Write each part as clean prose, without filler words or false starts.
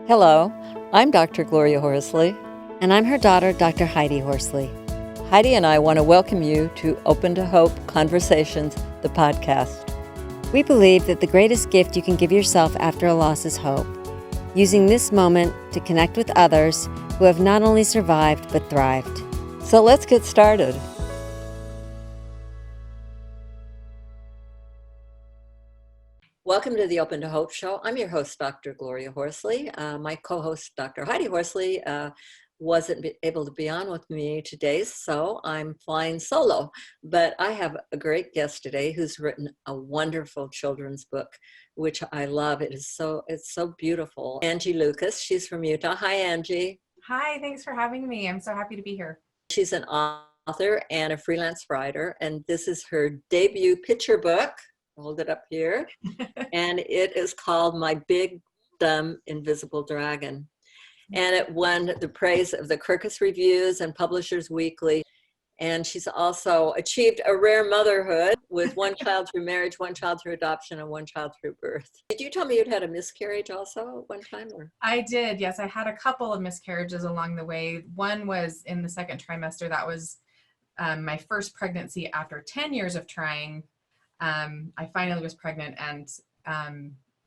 Hello, I'm Dr. Gloria Horsley. And I'm her daughter, Dr. Heidi Horsley. Heidi and I want to welcome you to Open to Hope Conversations, the podcast. We believe that the greatest gift you can give yourself after a loss is hope, using this moment to connect with others who have not only survived but thrived. So let's get started. Welcome to the Open to Hope Show. I'm your host, Dr. Gloria Horsley. My co-host, Dr. Heidi Horsley, wasn't able to be on with me today, so I'm flying solo. But I have a great guest today who's written a wonderful children's book, which I love. It's so beautiful. Angie Lucas. She's from Utah. Hi, Angie. Hi, thanks for having me. I'm so happy to be here. She's an author and a freelance writer, and this is her debut picture book. Hold it up here. And it is called My Big Dumb Invisible Dragon. And it won the praise of the Kirkus Reviews and Publishers Weekly. And she's also achieved a rare motherhood with one child through marriage, one child through adoption, and one child through birth. Did you tell me you'd had a miscarriage also at one time? Or? I did, yes. I had a couple of miscarriages along the way. One was in the second trimester. That was my first pregnancy after 10 years of trying. I finally was pregnant, and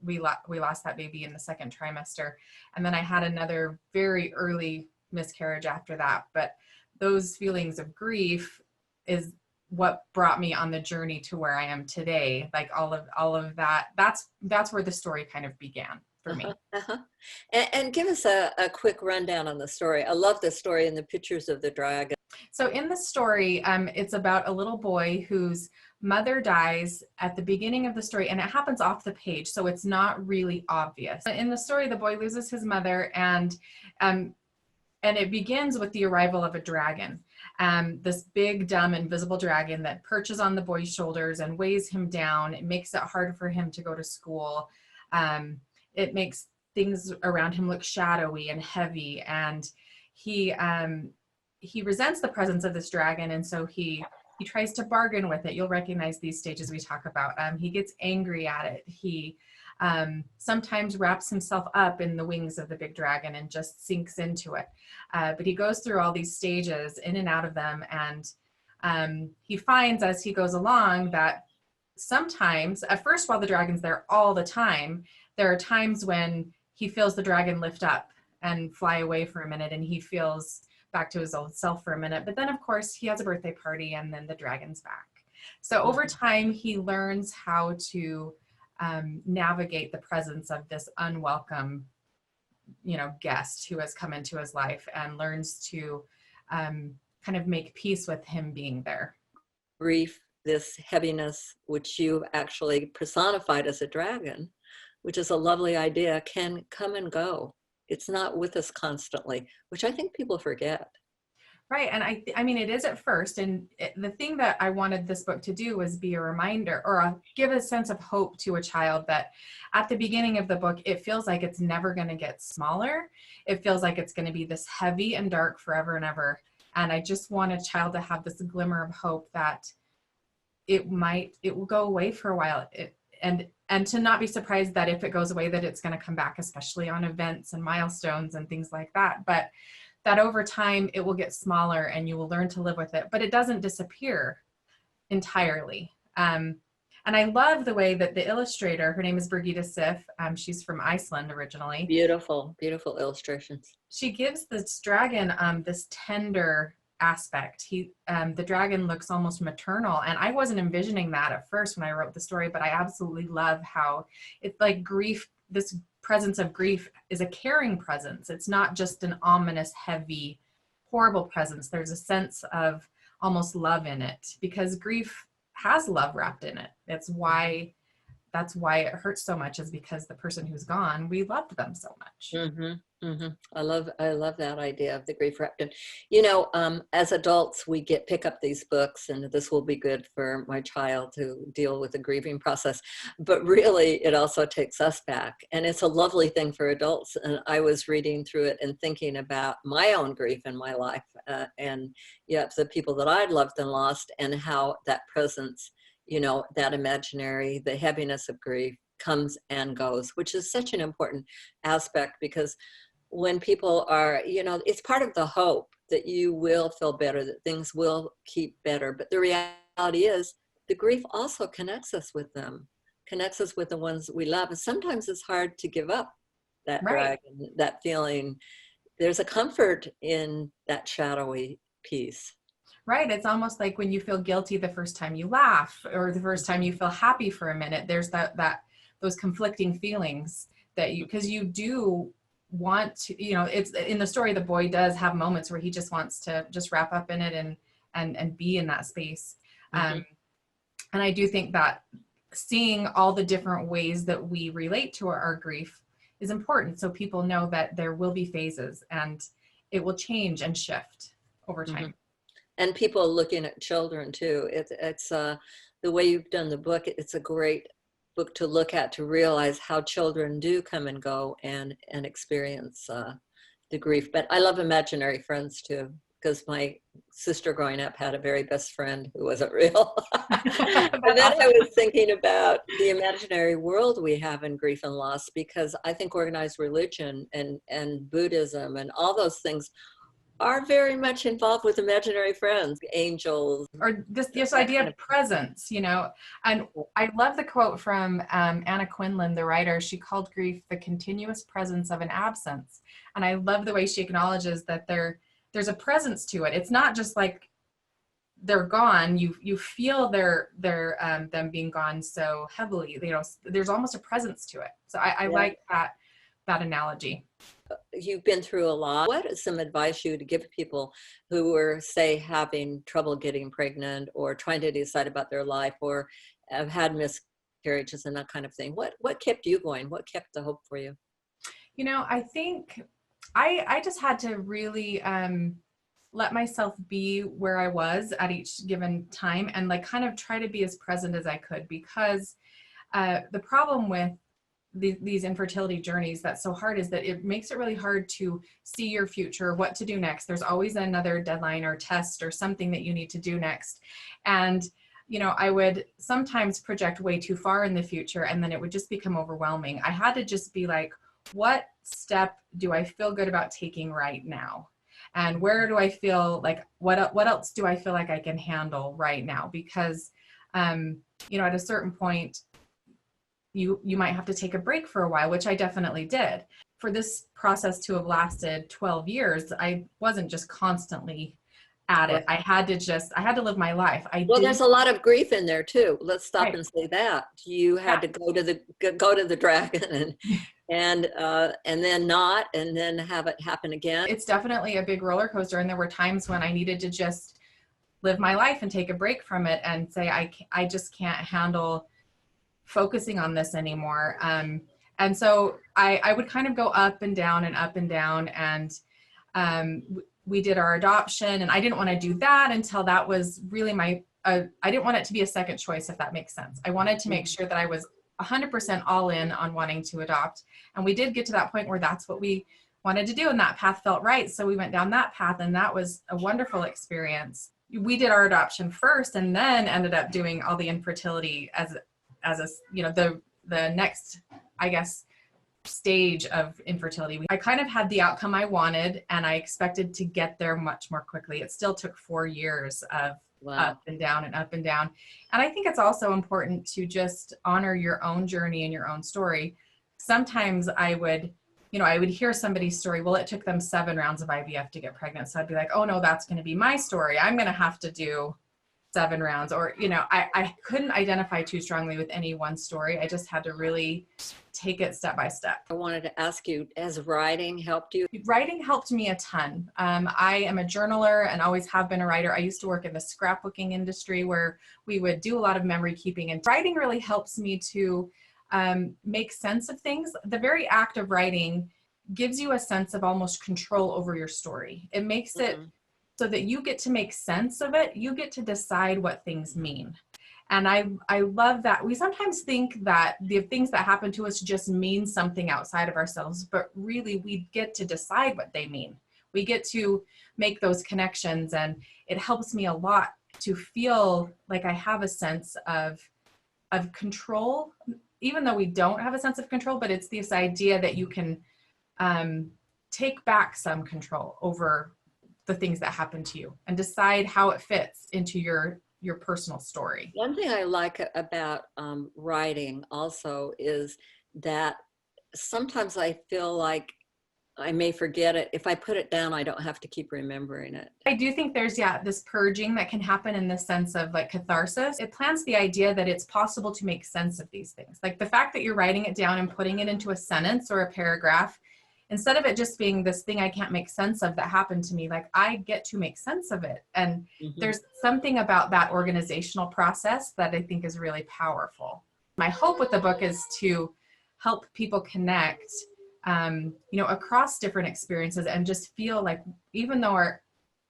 we lost that baby in the second trimester. And then I had another very early miscarriage after that. But those feelings of grief is what brought me on the journey to where I am today. Like all of that, that's where the story kind of began for me. And give us a quick rundown on the story. I love the story and the pictures of the dragon. So in the story, it's about a little boy whose mother dies at the beginning of the story, and it happens off the page, so it's not really obvious. In the story, the boy loses his mother, and it begins with the arrival of a dragon, this big, dumb, invisible dragon that perches on the boy's shoulders and weighs him down. It makes it hard for him to go to school. It makes things around him look shadowy and heavy, and he resents the presence of this dragon, and so he tries to bargain with it. You'll recognize these stages we talk about. He gets angry at it. He sometimes wraps himself up in the wings of the big dragon and just sinks into it. But he goes through all these stages, in and out of them, and he finds as he goes along that sometimes, at first, while the dragon's there all the time, there are times when he feels the dragon lift up and fly away for a minute, and he feels back to his old self for a minute. But then, of course, he has a birthday party, and then the dragon's back. So over time, he learns how to navigate the presence of this unwelcome, guest who has come into his life, and learns to kind of make peace with him being there. Grief, this heaviness, which you actually personified as a dragon, which is a lovely idea, can come and go. It's not with us constantly, which I think people forget. Right. And I mean, it is at first. And the thing that I wanted this book to do was be a reminder, or give a sense of hope to a child that at the beginning of the book, it feels like it's never going to get smaller. It feels like it's going to be this heavy and dark forever and ever. And I just want a child to have this glimmer of hope that it will go away for a while. And to not be surprised that if it goes away, that it's going to come back, especially on events and milestones and things like that. But that over time, it will get smaller and you will learn to live with it. But it doesn't disappear entirely. And I love the way that the illustrator, her name is Birgitta Sif, she's from Iceland originally. Beautiful, beautiful illustrations. She gives this dragon this tender aspect. The dragon looks almost maternal, and I wasn't envisioning that at first when I wrote the story, but I absolutely love how it's like grief, this presence of grief is a caring presence. It's not just an ominous, heavy, horrible presence. There's a sense of almost love in it, because grief has love wrapped in it. That's why it hurts so much, is because the person who's gone, we loved them so much. Mm-hmm. Mm-hmm. I love that idea of the grief wrapped in. As adults, we pick up these books, and this will be good for my child to deal with the grieving process. But really, it also takes us back, and it's a lovely thing for adults. And I was reading through it and thinking about my own grief in my life, and the people that I'd loved and lost, and how that presence, that imaginary, the heaviness of grief comes and goes, which is such an important aspect, because when people are, it's part of the hope that you will feel better, that things will keep better. But the reality is the grief also connects us with them, connects us with the ones that we love. And sometimes it's hard to give up that Right. dragon, that feeling. There's a comfort in that shadowy piece. Right. It's almost like when you feel guilty the first time you laugh, or the first time you feel happy for a minute. There's those conflicting feelings that because you do want to, it's in the story, the boy does have moments where he just wants to just wrap up in it and be in that space. Mm-hmm. And I do think that seeing all the different ways that we relate to our grief is important, so people know that there will be phases and it will change and shift over time. Mm-hmm. And people looking at children too. It's the way you've done the book. It's a great book to look at, to realize how children do come and go and experience the grief. But I love imaginary friends too, because my sister growing up had a very best friend who wasn't real. And then I was thinking about the imaginary world we have in grief and loss, because I think organized religion and Buddhism and all those things are very much involved with imaginary friends, angels. Or this idea of presence, and I love the quote from Anna Quinlan, the writer. She called grief the continuous presence of an absence. And I love the way she acknowledges that there's a presence to it. It's not just like they're gone. You feel them being gone so heavily. There's almost a presence to it. So I like that analogy. You've been through a lot. What is some advice you would give people who are, say, having trouble getting pregnant or trying to decide about their life, or have had miscarriages and that kind of thing? What kept you going? What kept the hope for you? I think I just had to really let myself be where I was at each given time, and like kind of try to be as present as I could, because the problem with these infertility journeys that's so hard is that it makes it really hard to see your future, what to do next. There's always another deadline or test or something that you need to do next. And, I would sometimes project way too far in the future, and then it would just become overwhelming. I had to just be like, what step do I feel good about taking right now? And where do I feel like, what else do I feel like I can handle right now? Because, at a certain point, you might have to take a break for a while, which I definitely did. For this process to have lasted 12 years, I wasn't just constantly at it. I had to live my life. There's a lot of grief in there too. Let's stop Right. and say that. You had to go to the dragon and then not, and then have it happen again. It's definitely a big roller coaster. And there were times when I needed to just live my life and take a break from it and say, I just can't handle focusing on this anymore. And so I would kind of go up and down and up and down. And we did our adoption, and I didn't want to do that until that was really I didn't want it to be a second choice, if that makes sense. I wanted to make sure that I was 100% all in on wanting to adopt. And we did get to that point where that's what we wanted to do, and that path felt right. So we went down that path, and that was a wonderful experience. We did our adoption first, and then ended up doing all the infertility as a, the next, I guess, stage of infertility. I kind of had the outcome I wanted, and I expected to get there much more quickly. It still took 4 years of up and down and up and down. And I think it's also important to just honor your own journey and your own story. Sometimes I would hear somebody's story. Well, it took them 7 rounds of IVF to get pregnant. So I'd be like, oh no, that's going to be my story. I'm going to have to do 7 rounds. Or, I couldn't identify too strongly with any one story. I just had to really take it step by step. I wanted to ask you, has writing helped you? Writing helped me a ton. I am a journaler and always have been a writer. I used to work in the scrapbooking industry where we would do a lot of memory keeping, and writing really helps me to make sense of things. The very act of writing gives you a sense of almost control over your story. It makes it so that you get to make sense of it. You get to decide what things mean. And I love that. We sometimes think that the things that happen to us just mean something outside of ourselves, but really we get to decide what they mean. We get to make those connections, and it helps me a lot to feel like I have a sense of control even though we don't have a sense of control, but it's this idea that you can take back some control over the things that happen to you and decide how it fits into your personal story. One thing I like about writing also is that sometimes I feel like I may forget it. If I put it down, I don't have to keep remembering it. I do think there's, this purging that can happen in the sense of like catharsis. It plants the idea that it's possible to make sense of these things. Like the fact that you're writing it down and putting it into a sentence or a paragraph, instead of it just being this thing I can't make sense of that happened to me, like I get to make sense of it. And there's something about that organizational process that I think is really powerful. My hope with the book is to help people connect across different experiences and just feel like even though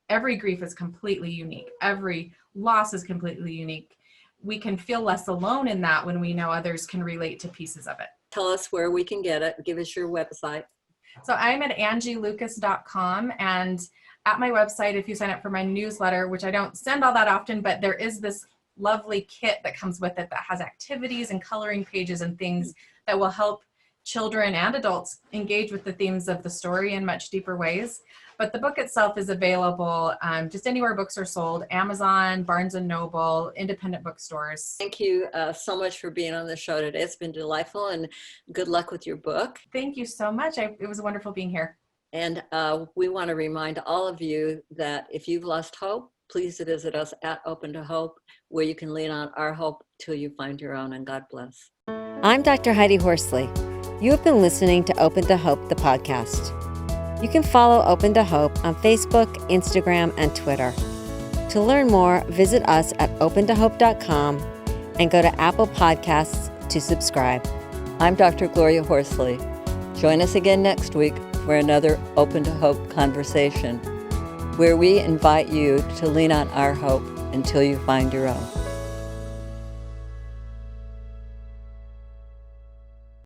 every grief is completely unique, every loss is completely unique, we can feel less alone in that when we know others can relate to pieces of it. Tell us where we can get it. Give us your website. So I'm at angielucas.com, and at my website, if you sign up for my newsletter, which I don't send all that often, but there is this lovely kit that comes with it that has activities and coloring pages and things that will help children and adults engage with the themes of the story in much deeper ways. But the book itself is available just anywhere books are sold: Amazon, Barnes & Noble, independent bookstores. Thank you so much for being on the show today. It's been delightful, and good luck with your book. Thank you so much. It was wonderful being here. And we want to remind all of you that if you've lost hope, please visit us at Open to Hope, where you can lean on our hope till you find your own, and God bless. I'm Dr. Heidi Horsley. You have been listening to Open to Hope, the podcast. You can follow Open to Hope on Facebook, Instagram, and Twitter. To learn more, visit us at opentohope.com and go to Apple Podcasts to subscribe. I'm Dr. Gloria Horsley. Join us again next week for another Open to Hope conversation, where we invite you to lean on our hope until you find your own.